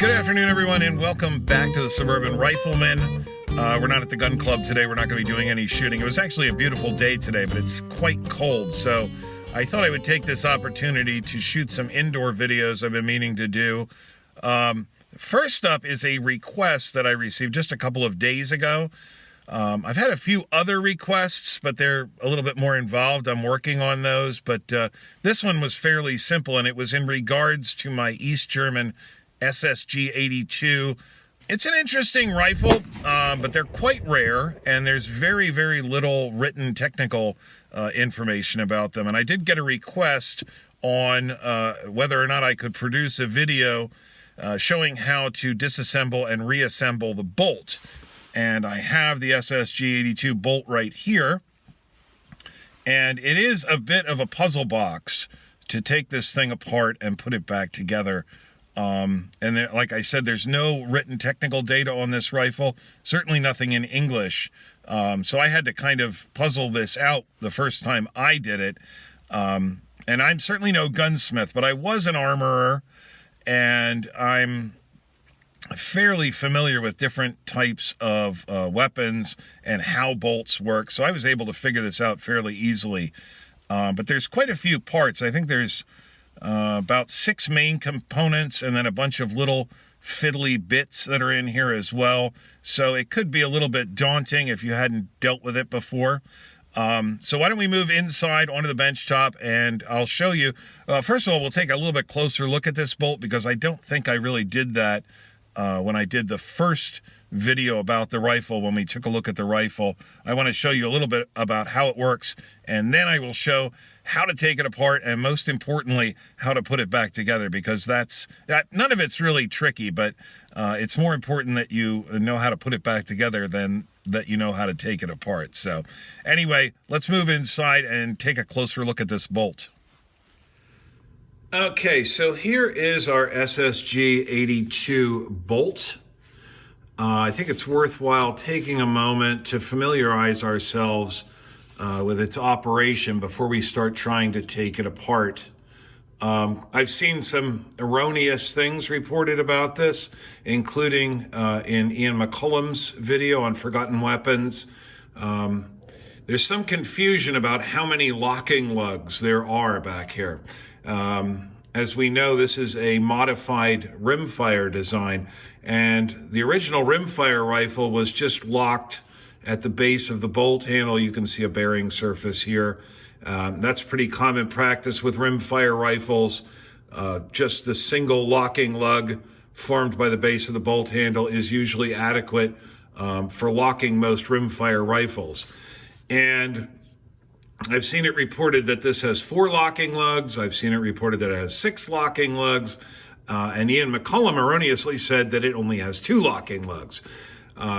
Good afternoon, everyone, and welcome back to the Suburban Rifleman. We're not at the gun club today. We're not going to be doing any shooting. It was actually a beautiful day today, but it's quite cold, so I thought I would take this opportunity to shoot some indoor videos I've been meaning to do. First up is a request that I received just a couple of days ago. I've had a few other requests, but they're a little bit more involved. I'm working on those, but this one was fairly simple, and it was in regards to my East German SSG-82. It's an interesting rifle, but they're quite rare, and there's very, very little written technical information about them. And I did get a request on whether or not I could produce a video showing how to disassemble and reassemble the bolt. And I have the SSG-82 bolt right here. And it is a bit of a puzzle box to take this thing apart and put it back together. And there, like I said, there's no written technical data on this rifle, certainly nothing in English. So I had to kind of puzzle this out the first time I did it. And I'm certainly no gunsmith, but I was an armorer, and I'm fairly familiar with different types of weapons and how bolts work. So I was able to figure this out fairly easily. But there's quite a few parts. I think there's about 6 main components and then a bunch of little fiddly bits that are in here as well. So it could be a little bit daunting if you hadn't dealt with it before. So why don't we move inside onto the bench top, and I'll show you. First of all, we'll take a little bit closer look at this bolt, because I don't think I really did that when I did the first video about the rifle. When we took a look at the rifle, I want to show you a little bit about how it works, and then I will show how to take it apart, and most importantly, how to put it back together, because none of it's really tricky, but it's more important that you know how to put it back together than that you know how to take it apart. So anyway, let's move inside and take a closer look at this bolt. Okay, so here is our SSG-82 bolt. I think it's worthwhile taking a moment to familiarize ourselves with its operation before we start trying to take it apart. I've seen some erroneous things reported about this, including in Ian McCullum's video on forgotten weapons. There's some confusion about how many locking lugs there are back here. As we know, this is a modified rimfire design, and the original rimfire rifle was just locked at the base of the bolt handle. You can see a bearing surface here. That's pretty common practice with rimfire rifles. Just the single locking lug formed by the base of the bolt handle is usually adequate for locking most rimfire rifles. And I've seen it reported that this has 4 locking lugs. I've seen it reported that it has 6 locking lugs. And Ian McCullum erroneously said that it only has 2 locking lugs.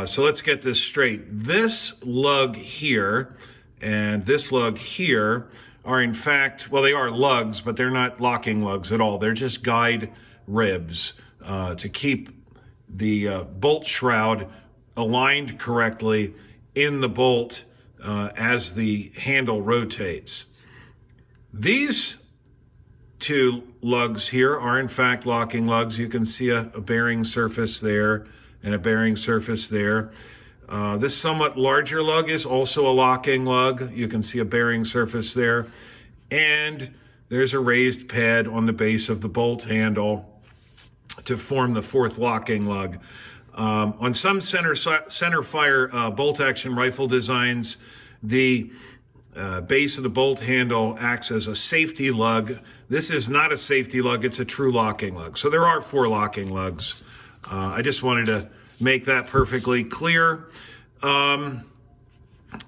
So let's get this straight. This lug here and this lug here are, in fact, well, they are lugs, but they're not locking lugs at all. They're just guide ribs to keep the bolt shroud aligned correctly in the bolt as the handle rotates. These 2 lugs here are, in fact, locking lugs. You can see a bearing surface there and a bearing surface there. This somewhat larger lug is also a locking lug. You can see a bearing surface there. And there's a raised pad on the base of the bolt handle to form the 4th locking lug. On some center fire bolt action rifle designs, the base of the bolt handle acts as a safety lug. This is not a safety lug, it's a true locking lug. So there are 4 locking lugs. I just wanted to make that perfectly clear.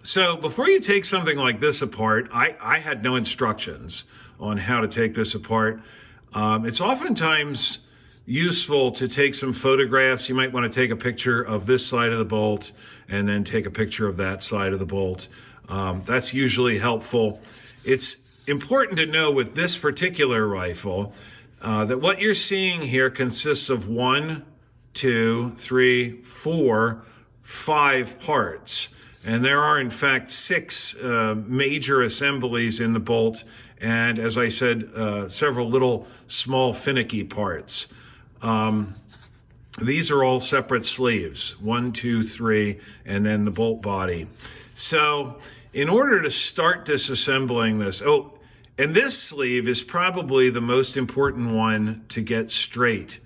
So before you take something like this apart, I had no instructions on how to take this apart. It's oftentimes useful to take some photographs. You might want to take a picture of this side of the bolt and then take a picture of that side of the bolt. That's usually helpful. It's important to know with this particular rifle that what you're seeing here consists of 1, 2, 3, 4, 5 parts. And there are, in fact, 6 major assemblies in the bolt, and as I said, several little small finicky parts. These are all separate sleeves, 1, 2, 3, and then the bolt body. So in order to start disassembling this, and this sleeve is probably the most important one to get straight.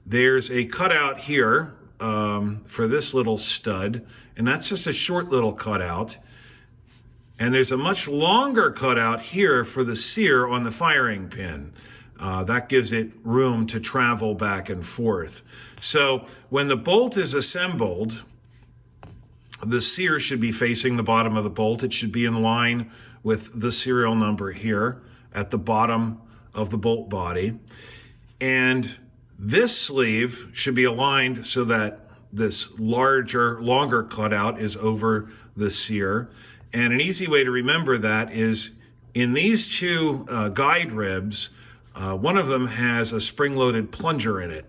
There's a cutout here for this little stud, and that's just a short little cutout. And there's a much longer cutout here for the sear on the firing pin. That gives it room to travel back and forth. So when the bolt is assembled, the sear should be facing the bottom of the bolt. It should be in line with the serial number here at the bottom of the bolt body. And this sleeve should be aligned so that this longer cutout is over the sear. And an easy way to remember that is in these two guide ribs, one of them has a spring-loaded plunger in it.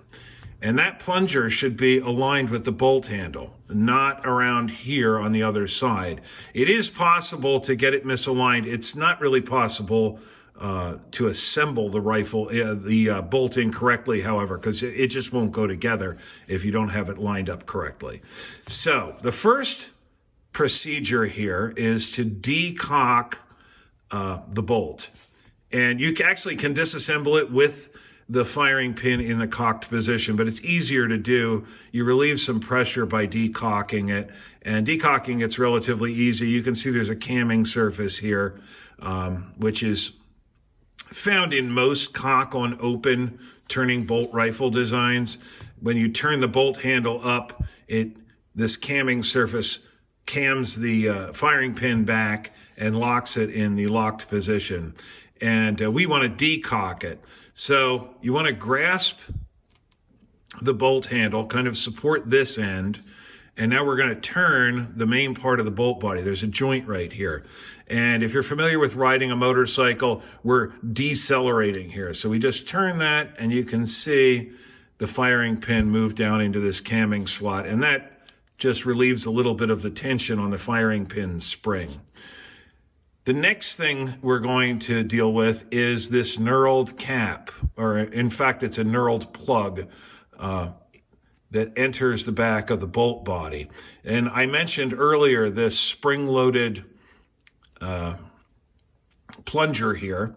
And that plunger should be aligned with the bolt handle, not around here on the other side. It is possible to get it misaligned. It's not really possible to assemble the rifle, the bolting correctly, however, because it just won't go together if you don't have it lined up correctly. So the first procedure here is to decock the bolt. And you actually can disassemble it with the firing pin in the cocked position, but it's easier to do. You relieve some pressure by decocking it, and decocking it's relatively easy. You can see there's a camming surface here, which is found in most cock on open turning bolt rifle designs. When you turn the bolt handle up, this camming surface cams the firing pin back and locks it in the locked position. And we want to decock it. So you want to grasp the bolt handle, kind of support this end, and now we're going to turn the main part of the bolt body. There's a joint right here. And if you're familiar with riding a motorcycle, we're decelerating here. So we just turn that, and you can see the firing pin move down into this camming slot, and that just relieves a little bit of the tension on the firing pin spring. The next thing we're going to deal with is this knurled cap, or in fact, it's a knurled plug that enters the back of the bolt body. And I mentioned earlier this spring-loaded plunger here,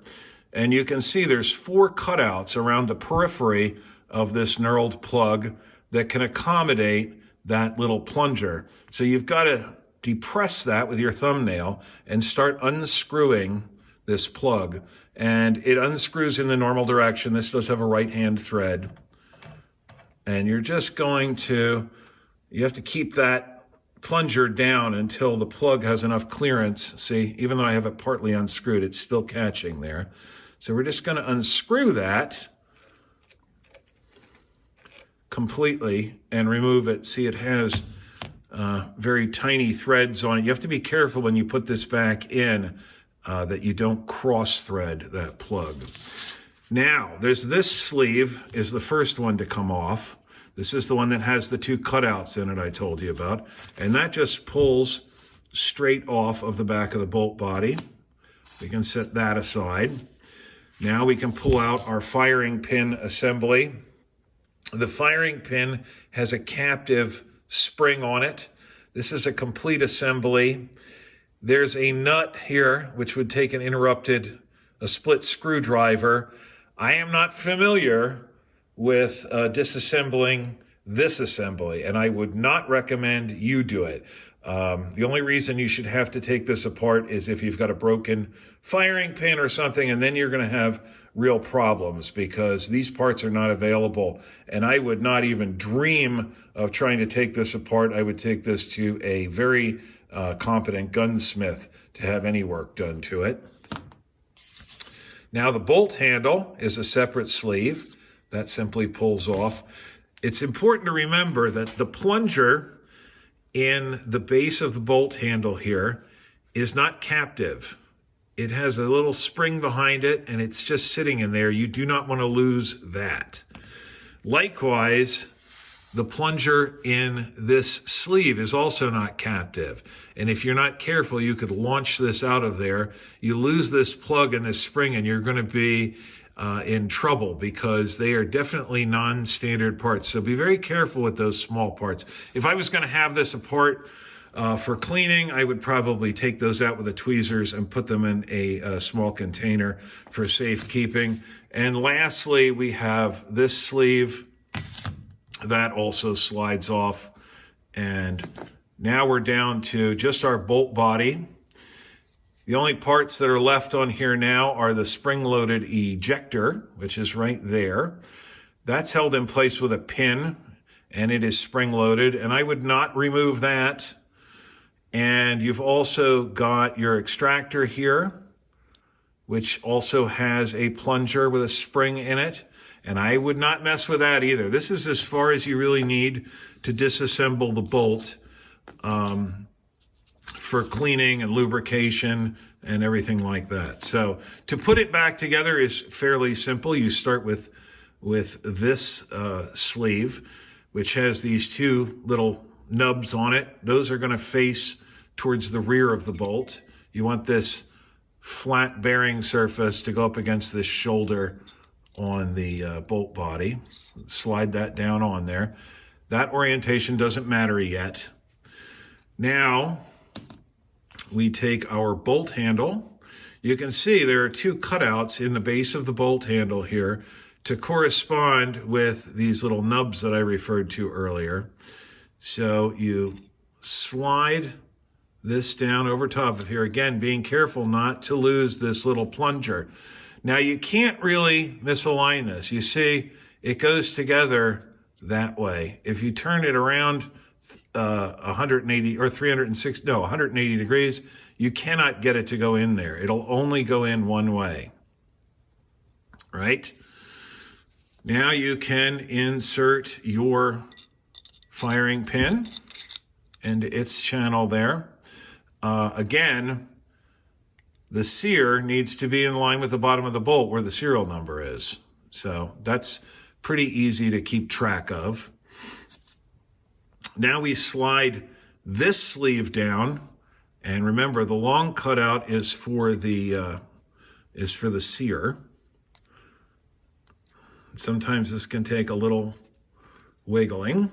and you can see there's 4 cutouts around the periphery of this knurled plug that can accommodate that little plunger. So you've got to depress that with your thumbnail and start unscrewing this plug. And it unscrews in the normal direction. This does have a right-hand thread. And you're just going to, you have to keep that plunger down until the plug has enough clearance. See, even though I have it partly unscrewed, it's still catching there. So we're just going to unscrew that completely and remove it. See, it has very tiny threads on it. You have to be careful when you put this back in that you don't cross-thread that plug. Now, there's this sleeve is the first one to come off. This is the one that has the 2 cutouts in it I told you about. And that just pulls straight off of the back of the bolt body. We can set that aside. Now we can pull out our firing pin assembly. The firing pin has a captive spring on it. This is a complete assembly. There's a nut here, which would take a split screwdriver. I am not familiar with disassembling this assembly, and I would not recommend you do it. The only reason you should have to take this apart is if you've got a broken firing pin or something, and then you're going to have real problems because these parts are not available. And I would not even dream of trying to take this apart. I would take this to a very competent gunsmith to have any work done to it. Now the bolt handle is a separate sleeve. That simply pulls off. It's important to remember that the plunger in the base of the bolt handle here is not captive. It has a little spring behind it, and it's just sitting in there. You do not want to lose that. Likewise, the plunger in this sleeve is also not captive. And if you're not careful, you could launch this out of there. You lose this plug and this spring, and you're going to be in trouble because they are definitely non-standard parts. So be very careful with those small parts. If I was going to have this apart for cleaning, I would probably take those out with the tweezers and put them in a small container for safekeeping. And lastly, we have this sleeve that also slides off. And now we're down to just our bolt body. The only parts that are left on here now are the spring-loaded ejector, which is right there. That's held in place with a pin, and it is spring-loaded, and I would not remove that. And you've also got your extractor here, which also has a plunger with a spring in it, and I would not mess with that either. This is as far as you really need to disassemble the bolt for cleaning and lubrication and everything like that. So to put it back together is fairly simple. You start with this sleeve, which has these two little nubs on it. Those are going to face towards the rear of the bolt. You want this flat bearing surface to go up against this shoulder on the bolt body. Slide that down on there. That orientation doesn't matter yet. Now, we take our bolt handle. You can see there are two cutouts in the base of the bolt handle here to correspond with these little nubs that I referred to earlier. So you slide this down over top of here, again, being careful not to lose this little plunger. Now, you can't really misalign this. You see, it goes together that way. If you turn it around 180 or 360, no, 180 degrees, you cannot get it to go in there. It'll only go in one way, right? Now you can insert your firing pin into its channel there. Again, the sear needs to be in line with the bottom of the bolt where the serial number is. So that's pretty easy to keep track of. Now we slide this sleeve down, and remember the long cutout is for the sear. Sometimes this can take a little wiggling.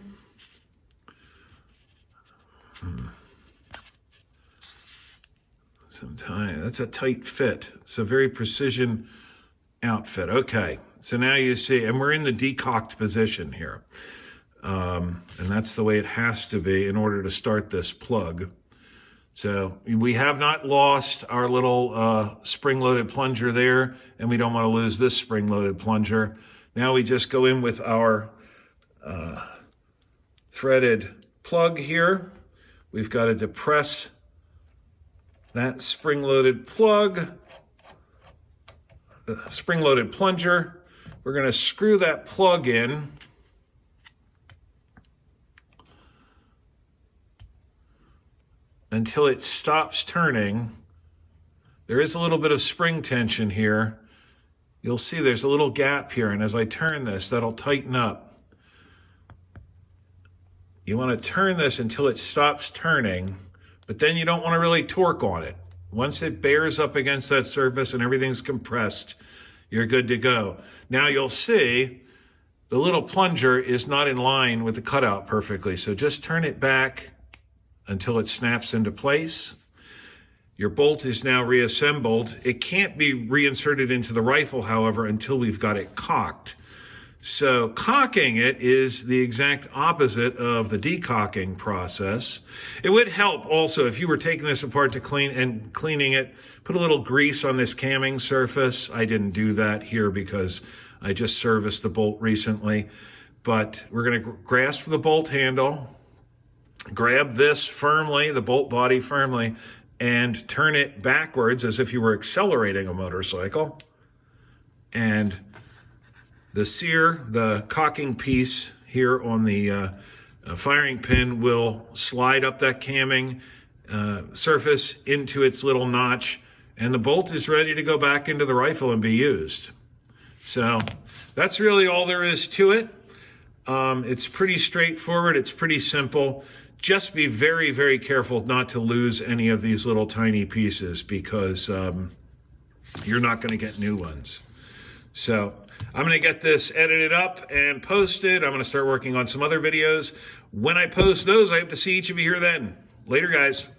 Sometimes that's a tight fit. It's a very precision outfit. Okay, so now you see, and we're in the decocked position here. And that's the way it has to be in order to start this plug. So we have not lost our little spring-loaded plunger there, and we don't want to lose this spring-loaded plunger. Now we just go in with our threaded plug here. We've got to depress that spring-loaded plug, the spring-loaded plunger. We're going to screw that plug in. Until it stops turning. There is a little bit of spring tension here. You'll see there's a little gap here, and as I turn this, that'll tighten up. You want to turn this until it stops turning, but then you don't want to really torque on it. Once it bears up against that surface and everything's compressed, you're good to go. Now you'll see the little plunger is not in line with the cutout perfectly, so just turn it back until it snaps into place. Your bolt is now reassembled. It can't be reinserted into the rifle, however, until we've got it cocked. So cocking it is the exact opposite of the decocking process. It would help also if you were taking this apart to clean and cleaning it, put a little grease on this camming surface. I didn't do that here because I just serviced the bolt recently. But we're going to grasp the bolt handle, grab this firmly, the bolt body firmly, and turn it backwards as if you were accelerating a motorcycle. And the sear, the cocking piece here on the firing pin will slide up that camming surface into its little notch, and the bolt is ready to go back into the rifle and be used. So that's really all there is to it. It's pretty straightforward. It's pretty simple. Just be very, very careful not to lose any of these little tiny pieces because you're not going to get new ones. So I'm going to get this edited up and posted. I'm going to start working on some other videos. When I post those, I hope to see each of you here then. Later, guys.